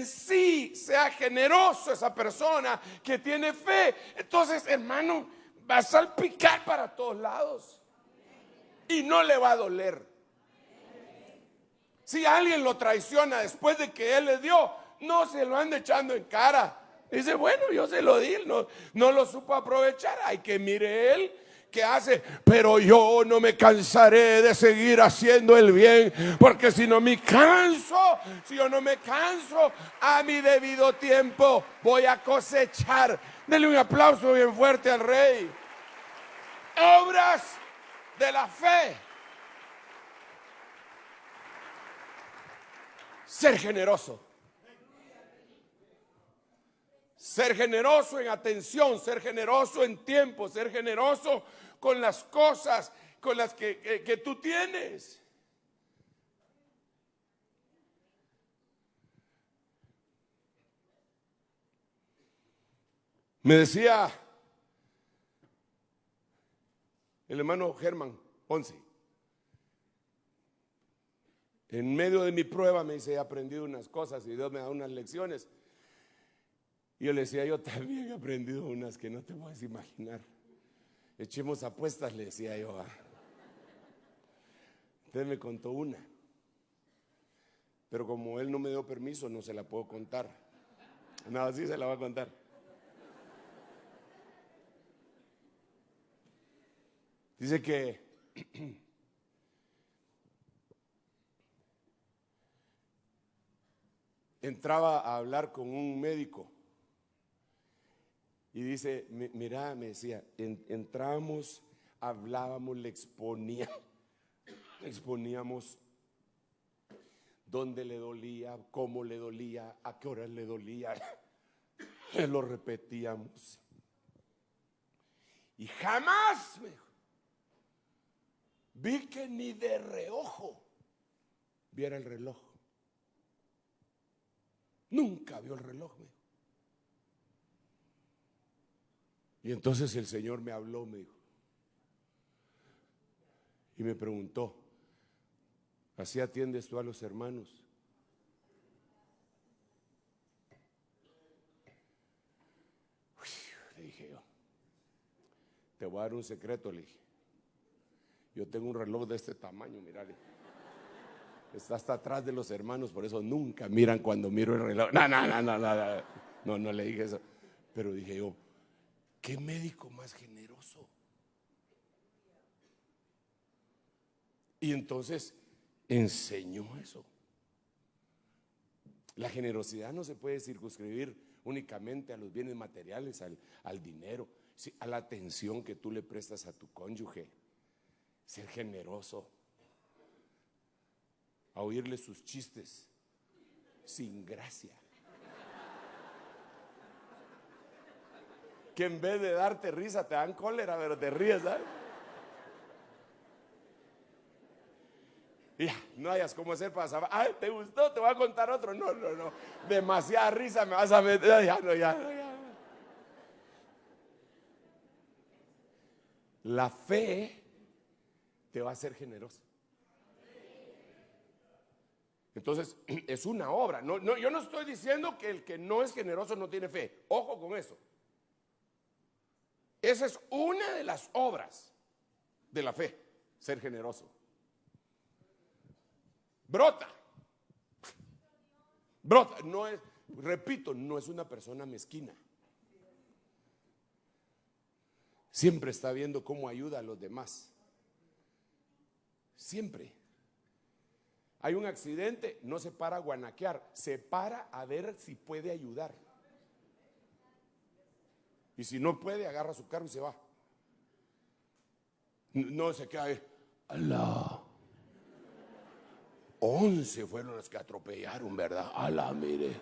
sí sea generoso esa persona que tiene fe. Entonces, hermano, va a salpicar para todos lados y no le va a doler. Si alguien lo traiciona después de que él le dio, no se lo ande echando en cara. Dice: bueno, yo se lo di, no lo supo aprovechar. Hay que mire él que hace, pero yo no me cansaré de seguir haciendo el bien, porque si yo no me canso, a mi debido tiempo voy a cosechar. Denle un aplauso bien fuerte al Rey. Obras de la fe. Ser generoso. Ser generoso en atención, ser generoso en tiempo, ser generoso con las cosas con las que tú tienes. Me decía el hermano Germán Ponce, en medio de mi prueba, me dice: he aprendido unas cosas y Dios me da unas lecciones. Y yo le decía: yo también he aprendido unas que no te puedes imaginar. Echemos apuestas, le decía yo. Entonces me contó una, pero como él no me dio permiso, no se la puedo contar. No, así se la va a contar. Dice que entraba a hablar con un médico y dice, mira, me decía, entrábamos, hablábamos, le exponíamos dónde le dolía, cómo le dolía, a qué horas le dolía, lo repetíamos. Y jamás, me dijo, vi que ni de reojo viera el reloj. Nunca vio el reloj, me dijo. Y entonces el Señor me habló, me dijo, y me preguntó, ¿así atiendes tú a los hermanos? Uy, le dije yo, te voy a dar un secreto, le dije. Yo tengo un reloj de este tamaño, mirale. Está hasta atrás de los hermanos, por eso nunca miran cuando miro el reloj. No le dije eso. Pero dije yo, ¿qué médico más generoso? Y entonces enseñó eso. La generosidad no se puede circunscribir únicamente a los bienes materiales, al dinero, sí, a la atención que tú le prestas a tu cónyuge. Ser generoso, a oírle sus chistes sin gracia, que en vez de darte risa te dan cólera, pero te ríes, ¿sabes? Ya, no hayas cómo hacer para saber. Ay, ¿te gustó? Te voy a contar otro. No. Demasiada risa me vas a meter. Ya. La fe te va a hacer generoso. Entonces, es una obra. Yo no estoy diciendo que el que no es generoso no tiene fe. Ojo con eso. Esa es una de las obras de la fe, ser generoso. Brota, no es, repito, no es una persona mezquina. Siempre está viendo cómo ayuda a los demás. Siempre. Hay un accidente, no se para a guanaquear, se para a ver si puede ayudar. Y si no puede, agarra su carro y se va. No se queda ahí. Alá. 11 fueron los que atropellaron, ¿verdad? Alá, mire.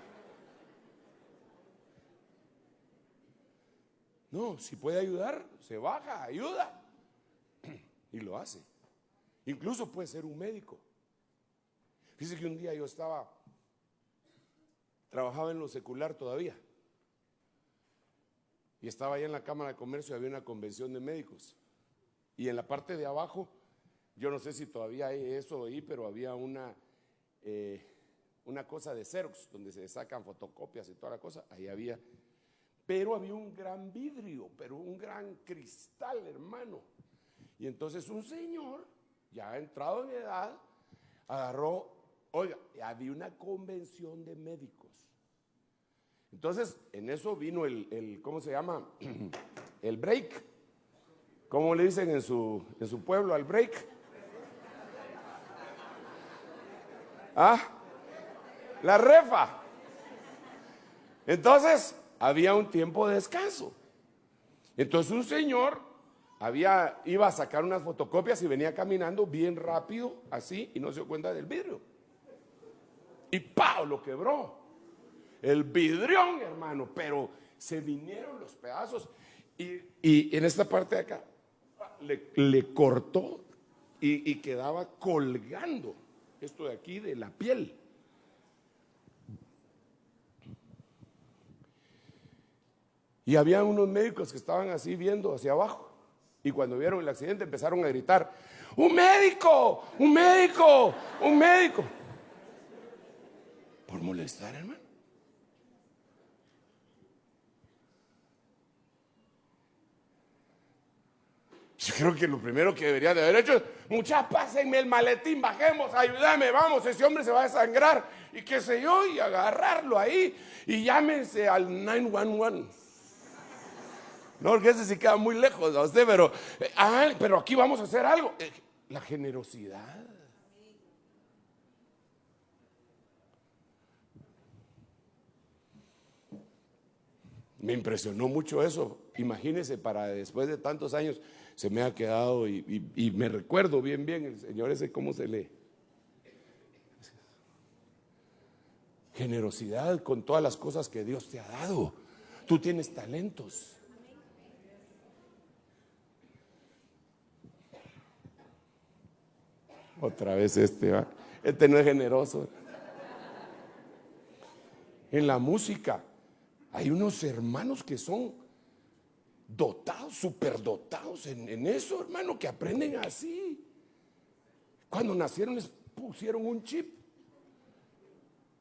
No, si puede ayudar, se baja, ayuda. Y lo hace. Incluso puede ser un médico. Fíjese que un día yo trabajaba en lo secular todavía. Y estaba allá en la Cámara de Comercio, había una convención de médicos. Y en la parte de abajo, yo no sé si todavía hay eso ahí, pero había una cosa de Xerox, donde se sacan fotocopias y toda la cosa, ahí había. Pero había un gran vidrio, pero un gran cristal, hermano. Y entonces un señor, ya entrado en edad, agarró, oiga, había una convención de médicos. Entonces, en eso vino el ¿cómo se llama? El break. ¿Cómo le dicen en su pueblo al break? La refa. Entonces, había un tiempo de descanso. Entonces un señor iba a sacar unas fotocopias y venía caminando bien rápido, así, y no se dio cuenta del vidrio. Y ¡pau! Lo quebró. El vidrión, hermano, pero se vinieron los pedazos. Y en esta parte de acá le cortó y quedaba colgando esto de aquí de la piel. Y había unos médicos que estaban así viendo hacia abajo. Y cuando vieron el accidente empezaron a gritar: ¡un médico! ¡Un médico! ¡Un médico! Por molestar, hermano. Yo creo que lo primero que debería de haber hecho es: muchachos, pásenme el maletín, bajemos, ayúdame, vamos, ese hombre se va a desangrar, y qué sé yo, y agarrarlo ahí, y llámense al 911. No, porque ese sí queda muy lejos a usted, pero aquí vamos a hacer algo. La generosidad. Me impresionó mucho eso. Imagínense, para después de tantos años se me ha quedado y me recuerdo bien el Señor ese, ¿cómo se lee? Generosidad con todas las cosas que Dios te ha dado. Tú tienes talentos. Otra vez ¿va? Este no es generoso. En la música hay unos hermanos que son dotados, superdotados en eso, hermano, que aprenden así. Cuando nacieron les pusieron un chip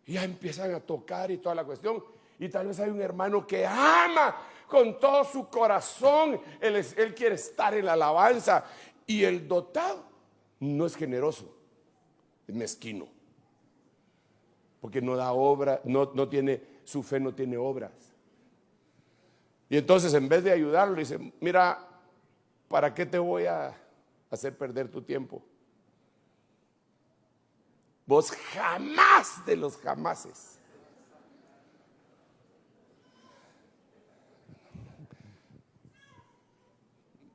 y ya empiezan a tocar y toda la cuestión. Y tal vez hay un hermano que ama con todo su corazón, él quiere estar en la alabanza, y el dotado no es generoso, es mezquino, porque no da obra, no tiene, su fe no tiene obras. Y entonces, en vez de ayudarlo, dice: mira, ¿para qué te voy a hacer perder tu tiempo? Vos jamás de los jamases.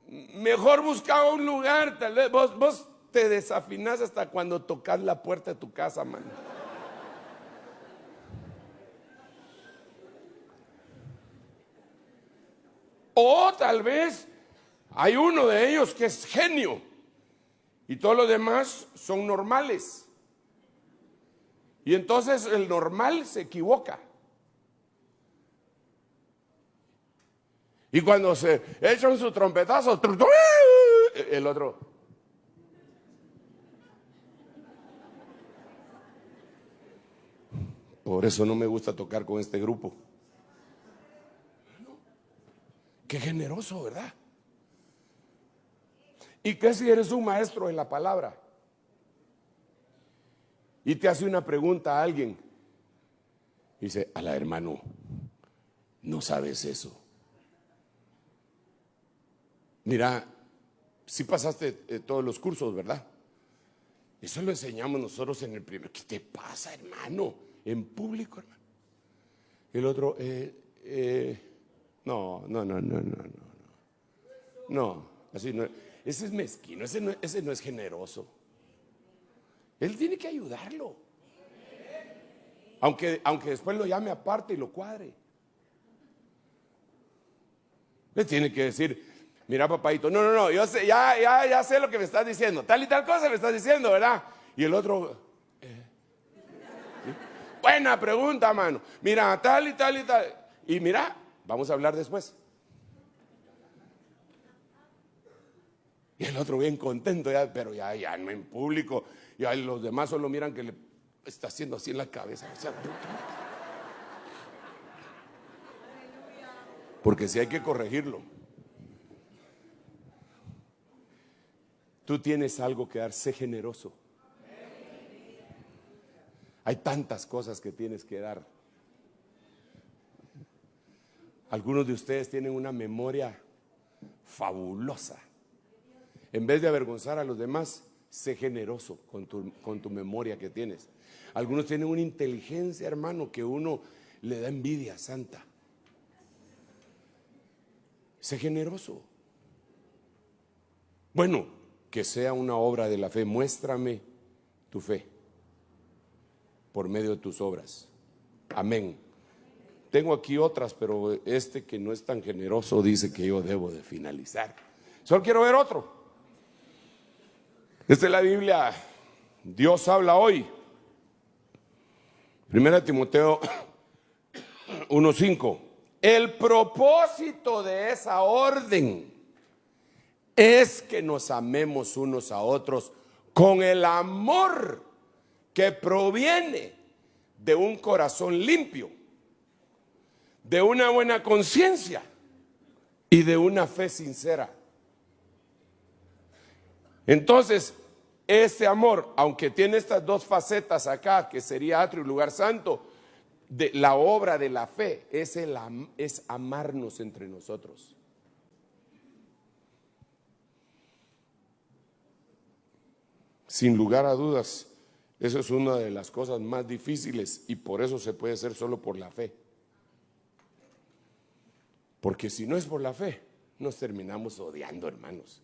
Mejor buscaba un lugar, tal vez vos te desafinás hasta cuando tocas la puerta de tu casa, mano. O tal vez hay uno de ellos que es genio y todos los demás son normales. Y entonces el normal se equivoca. Y cuando se echan su trompetazo, el otro. Por eso no me gusta tocar con este grupo. Qué generoso, ¿verdad? ¿Y qué si eres un maestro en la palabra? Y te hace una pregunta a alguien. Dice: ala, hermano, no sabes eso. Mira, si pasaste todos los cursos, ¿verdad? Eso lo enseñamos nosotros en el primer. ¿Qué te pasa, hermano? En público, hermano. El otro, no. No, así no. Ese es mezquino, ese no es generoso. Él tiene que ayudarlo. Aunque después lo llame aparte y lo cuadre. Le tiene que decir: mira, papadito, no, yo sé, ya sé lo que me estás diciendo. Tal y tal cosa me estás diciendo, ¿verdad? Y el otro, ¿sí? Buena pregunta, mano. Mira, tal y tal y tal. Y mira, vamos a hablar después. Y el otro bien contento, ya, pero ya no en público. Ya los demás solo miran que le está haciendo así en la cabeza. O sea, porque si hay que corregirlo. Tú tienes algo que dar, sé generoso. Hay tantas cosas que tienes que dar. Algunos de ustedes tienen una memoria fabulosa. En vez de avergonzar a los demás, sé generoso con tu memoria que tienes. Algunos tienen una inteligencia, hermano, que uno le da envidia santa. Sé generoso. Bueno, que sea una obra de la fe. Muéstrame tu fe por medio de tus obras. Amén. Tengo aquí otras, pero este que no es tan generoso dice que yo debo de finalizar. Solo quiero ver otro. Esta es la Biblia. Dios habla hoy. 1 Timoteo 1:5. El propósito de esa orden es que nos amemos unos a otros con el amor que proviene de un corazón limpio, de una buena conciencia y de una fe sincera. Entonces, este amor, aunque tiene estas dos facetas acá, que sería atrio y lugar santo, de la obra de la fe es amarnos entre nosotros. Sin lugar a dudas, eso es una de las cosas más difíciles y por eso se puede hacer solo por la fe. Porque si no es por la fe, nos terminamos odiando, hermanos.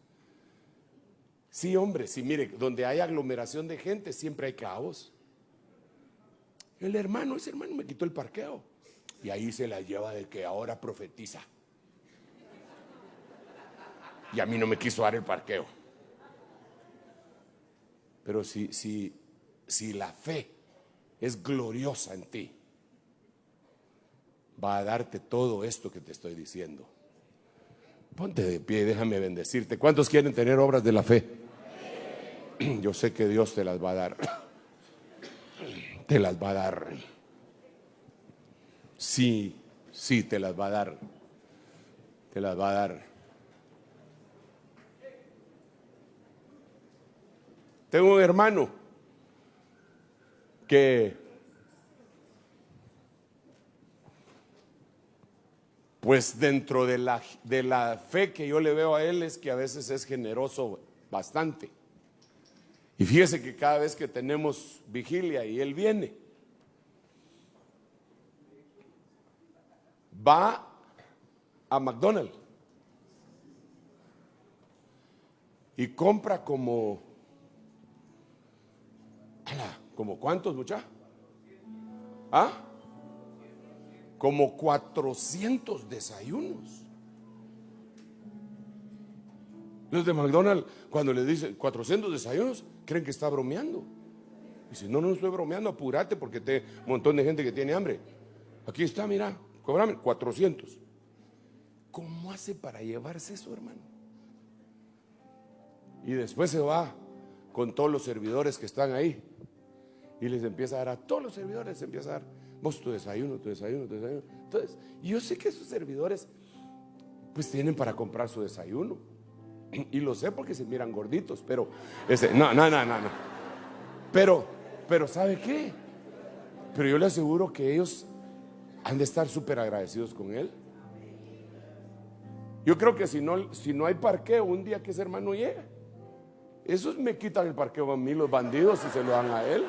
Sí, hombre, sí, mire, donde hay aglomeración de gente siempre hay caos. Ese hermano me quitó el parqueo. Y ahí se la lleva de que ahora profetiza. Y a mí no me quiso dar el parqueo. Pero si la fe es gloriosa en ti, va a darte todo esto que te estoy diciendo. Ponte de pie y déjame bendecirte. ¿Cuántos quieren tener obras de la fe? Yo sé que Dios te las va a dar. Te las va a dar. Sí, te las va a dar. Te las va a dar. Tengo un hermano que, pues dentro de la fe que yo le veo a él, es que a veces es generoso bastante. Y fíjese que cada vez que tenemos vigilia y él viene, va a McDonald's y compra como ¿cuántos, muchachos? Como 400 desayunos. Los de McDonald's, cuando le dicen 400 desayunos, creen que está bromeando. Dice, no estoy bromeando, apúrate porque un montón de gente que tiene hambre. Aquí está, mira, cobrame 400. ¿Cómo hace para llevarse eso, hermano? Y después se va con todos los servidores que están ahí y les empieza a dar a todos los servidores, les empieza a dar, vos tu desayuno. Entonces, yo sé que esos servidores pues tienen para comprar su desayuno, y lo sé porque se miran gorditos, pero no. Pero ¿sabe qué? Pero yo le aseguro que ellos han de estar súper agradecidos con él. Yo creo que si no hay parqueo un día que ese hermano llega, esos me quitan el parqueo a mí, los bandidos, y se lo dan a él.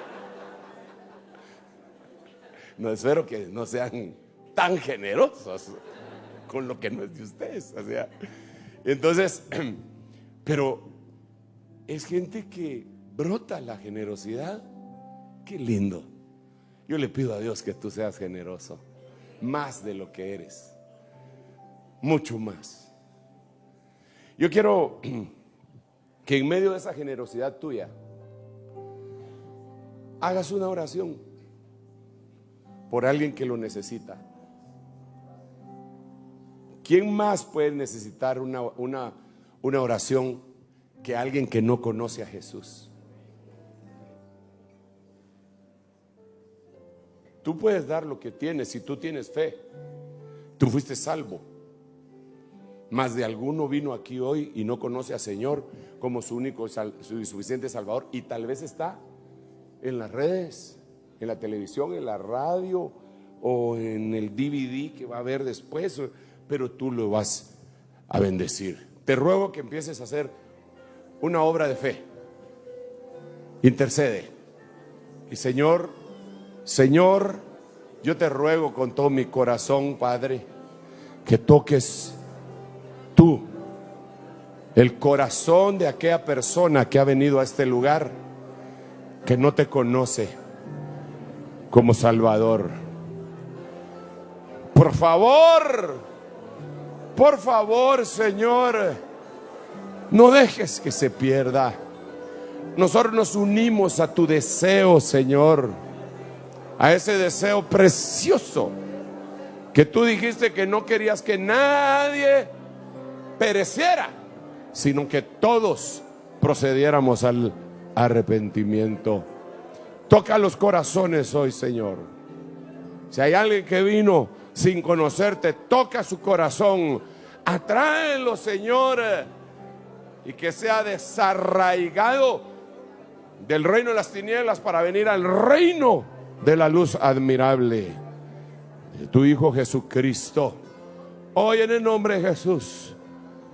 No, espero que no sean tan generosos con lo que no es de ustedes. O sea, entonces, pero es gente que brota la generosidad. Qué lindo. Yo le pido a Dios que tú seas generoso, más de lo que eres, mucho más. Yo quiero que en medio de esa generosidad tuya hagas una oración por alguien que lo necesita. ¿Quién más puede necesitar una oración que alguien que no conoce a Jesús? Tú puedes dar lo que tienes. Si tú tienes fe, tú fuiste salvo. Más de alguno vino aquí hoy y no conoce al Señor como su único su suficiente Salvador, y tal vez está en las redes, en la televisión, en la radio o en el DVD que va a ver después, pero tú lo vas a bendecir. Te ruego que empieces a hacer una obra de fe. Intercede. Y Señor, yo te ruego con todo mi corazón, Padre, que toques tú el corazón de aquella persona que ha venido a este lugar, que no te conoce como Salvador. Por favor, Señor, no dejes que se pierda. Nosotros nos unimos a tu deseo, Señor, a ese deseo precioso que tú dijiste que no querías que nadie pereciera, sino que todos procediéramos al arrepentimiento. Toca los corazones hoy, Señor. Si hay alguien que vino sin conocerte, toca su corazón, atráelo, Señor, y que sea desarraigado del reino de las tinieblas para venir al reino de la luz admirable de tu Hijo Jesucristo. Hoy, en el nombre de Jesús,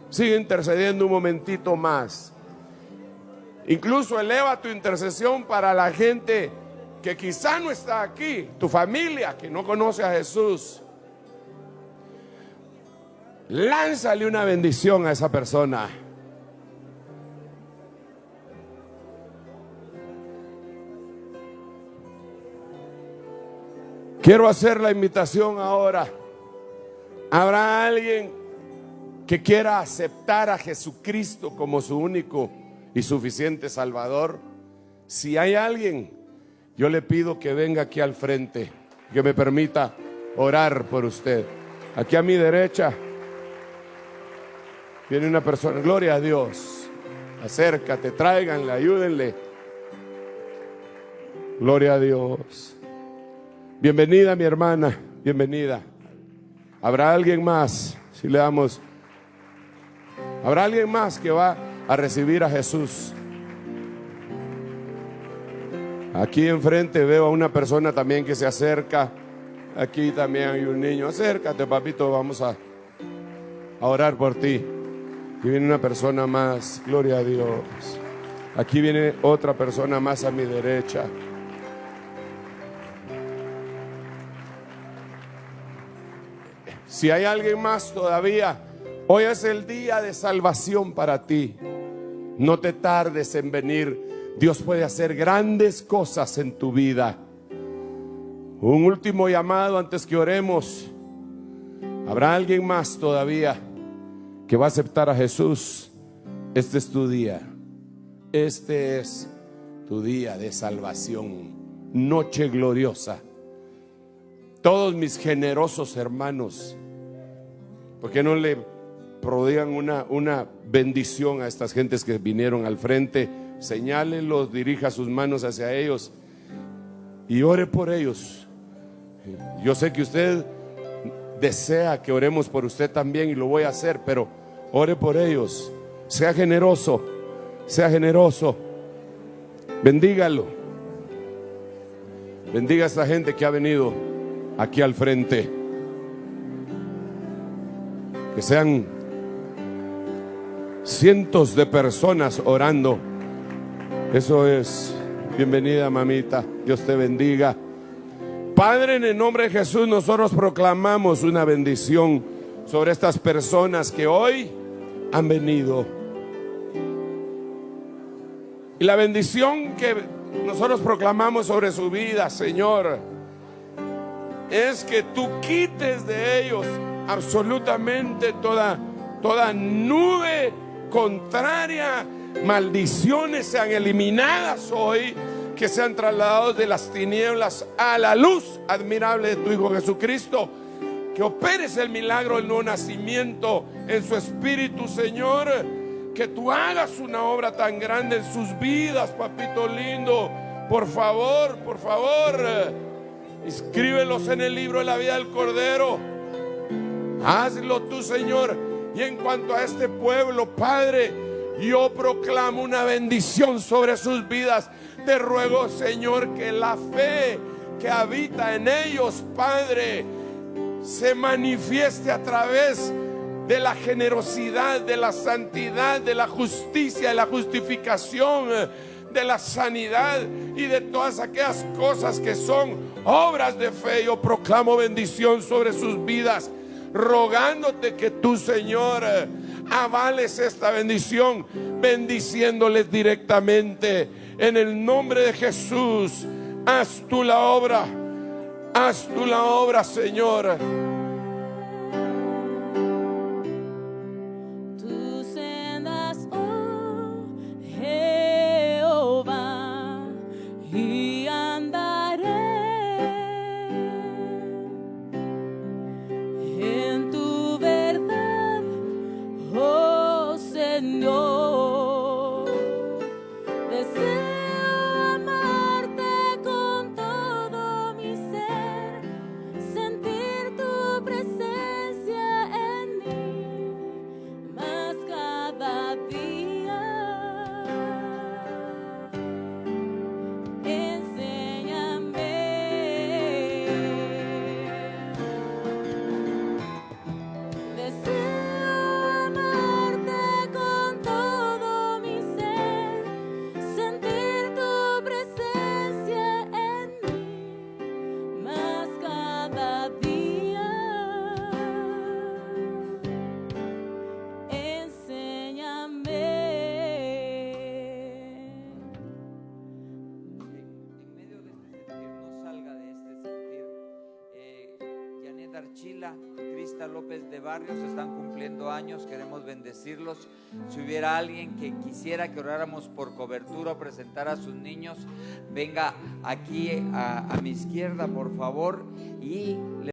sigue intercediendo un momentito más. Incluso eleva tu intercesión para la gente que quizá no está aquí, tu familia que no conoce a Jesús. Lánzale una bendición a esa persona. Quiero hacer la invitación ahora. ¿Habrá alguien que quiera aceptar a Jesucristo como su único y suficiente Salvador? Si hay alguien, yo le pido que venga aquí al frente, que me permita orar por usted. Aquí a mi derecha viene una persona. Gloria a Dios. Acércate, tráiganle, ayúdenle. Gloria a Dios. Bienvenida, mi hermana, bienvenida. ¿Habrá alguien más? Si le damos. ¿Habrá alguien más que va a recibir a Jesús? Aquí enfrente veo a una persona también que se acerca. Aquí también hay un niño. Acércate, papito, vamos a orar por ti. Aquí viene una persona más. Gloria a Dios. Aquí viene otra persona más a mi derecha. Si hay alguien más todavía, hoy es el día de salvación para ti. No te tardes en venir. Dios puede hacer grandes cosas en tu vida. Un último llamado antes que oremos. ¿Habrá alguien más todavía que va a aceptar a Jesús? Este es tu día. Este es tu día de salvación. Noche gloriosa. Todos mis generosos hermanos, ¿por qué no le prodigan una bendición a estas gentes que vinieron al frente? Señálenlos, dirija sus manos hacia ellos y ore por ellos. Yo sé que usted desea que oremos por usted también y lo voy a hacer, pero ore por ellos. Sea generoso, sea generoso. Bendígalo. Bendiga a esta gente que ha venido aquí al frente. Que sean cientos de personas orando. Eso es. Bienvenida, mamita. Dios te bendiga. Padre, en el nombre de Jesús, nosotros proclamamos una bendición sobre estas personas que hoy han venido. Y la bendición que nosotros proclamamos sobre su vida, Señor, es que tú quites de ellos absolutamente toda nube contraria. Maldiciones sean eliminadas hoy, que sean trasladados de las tinieblas a la luz admirable de tu Hijo Jesucristo. Que operes el milagro del nuevo nacimiento en su espíritu, Señor. Que tú hagas una obra tan grande en sus vidas, papito lindo. Por favor, inscríbelos en el libro de la vida del Cordero. Hazlo tú, Señor. Y en cuanto a este pueblo, Padre, yo proclamo una bendición sobre sus vidas. Te ruego, Señor, que la fe que habita en ellos, Padre, se manifieste a través de la generosidad, de la santidad, de la justicia, de la justificación, de la sanidad y de todas aquellas cosas que son obras de fe. Yo proclamo bendición sobre sus vidas, rogándote que tú, Señor, avales esta bendición, bendiciéndoles directamente en el nombre de Jesús. Haz tú la obra, Señor. Tus sendas, oh Jehová, y andaré en tu verdad, oh Señor. Deseo amarte con todo mi ser, sentir tu presencia en mí más cada día. Enséñame. Deseo amarte con todo Priscila y Crista López de Barrios están cumpliendo años, queremos bendecirlos. Si hubiera alguien que quisiera que oráramos por cobertura o presentar a sus niños, venga aquí a mi izquierda, por favor, y